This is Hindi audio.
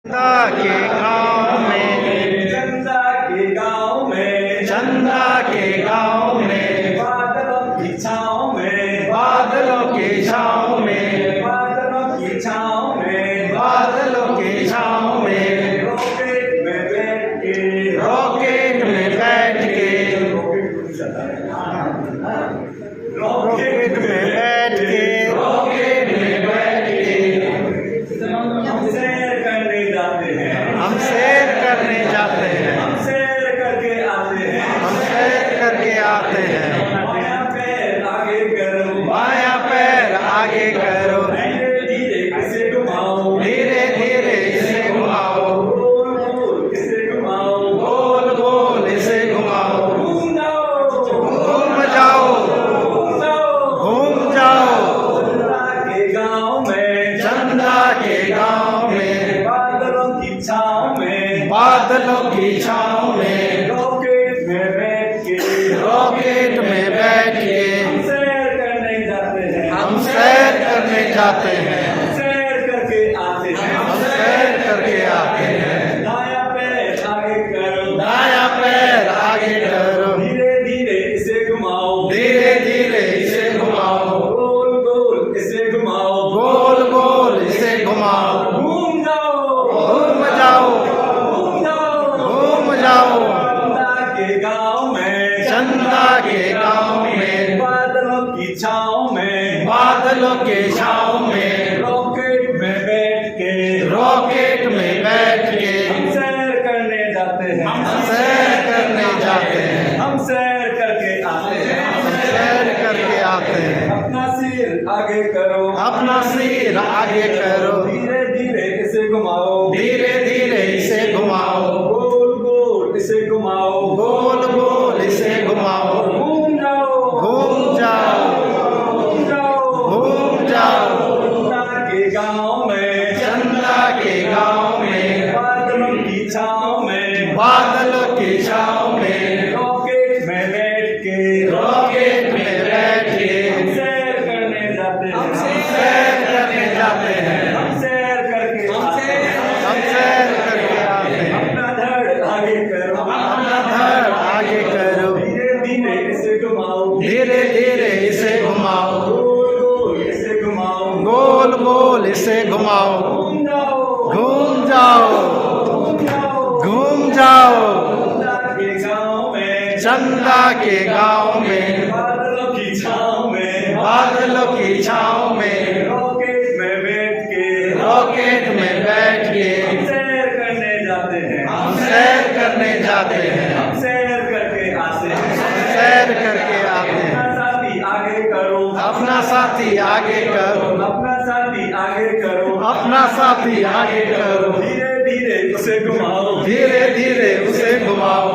चंदा के गाँव में, चंदा के गाँव में, चंदा के गाँव में, बादलों की छाँव में, बादलों की छाँव में, बादलों की छाँव में, बादलों की छाँव में, रॉकेट में बैठ के, रॉकेट में बैठ के, रॉकेट में बैठ के, रॉकेट में बैठ के हम सैर करने जाते हैं, हम सैर करने जाते हैं, हम सैर करके आते हैं, हम सैर करके आते हैं। बायां पैर आगे करो, बायां पैर आगे करो, धीरे धीरे इसे घुमाओ, धीरे धीरे इसे घुमाओ, गोल गोल इसे घुमाओ, गोल गोल इसे घुमाओ, घूम जाओ, घूम जाओ, घूम जाओ, घूम जाओ। चंदा के गाँव में, चंदा के गाँव में, बादलों की छाँव में, बादलों की छाँव में, रॉकेट में बैठ के, रॉकेट में बैठ के हम सैर करने जाते हैं, हम सैर करने जाते हैं, हम सैर करके आते हैं, हम सैर करके आते हैं। दायां पैर आगे करो, दायां पैर आगे करो, धीरे धीरे इसे घुमाओ, धीरे धीरे इसे घुमाओ, गोल गोल इसे घुमाओ, गोल गोल इसे घुमाओ, घूम जाओ, घूम जाओ, घूम जाओ, घूम जाओ। चंदा के गाँव में, चंदा के गाँव में, बादलों की छाँव में, बादलों के छाँव में, रॉकेट में बैठ के, रॉकेट में बैठ के हम सैर करने जाते हैं, हम सैर करने जाते हैं, हम सैर करके आते हैं, हम सैर करके आते हैं। अपना सिर आगे करो, अपना सिर आगे करो, धीरे धीरे इसे घुमाओ, धीरे धीरे इसे घुमाओ, गोल गोल इसे घुमाओ, गोल गोल इसे घुमाओ, घूम जाओ, घूम जाओ, घूम जाओ, घूम जाओ। चंदा के गाँव में, चंदा के गाँव में, बादलों की छाँव में, बादलों की छाँव में, रॉकेट में बैठ के, रॉकेट में बैठ के हम सैर करने जाते हैं, सैर करने जाते हैं, हम सैर करके आते हैं, हम सैर करके आते हैं। अपना धड़ आगे करो, अपना धड़ आगे करो, धीरे धीरे इसे घुमाओ, धीरे धीरे इसे घुमाओ, गोल गोल इसे घुमाओ, गोल गोल इसे घुमाओ, घूम जाओ, घूम जाओ, घूम जाओ, घूम जाओ। चंदा के गाँव में, चंदा के गाँव में, बादलों की छाँव में, बादलों की छाँव में, रॉकेट में बैठ के, रॉकेट में बैठ के हम सैर करने जाते हैं, हम सैर करने जाते हैं, हम सैर करके आते हैं, सैर करके आते हैं। अपना साथी आगे करो, अपना साथी आगे करो, अपना साथी आगे करो, अपना साथी आगे करो, धीरे धीरे उसे घुमाओ, धीरे धीरे उसे घुमाओ,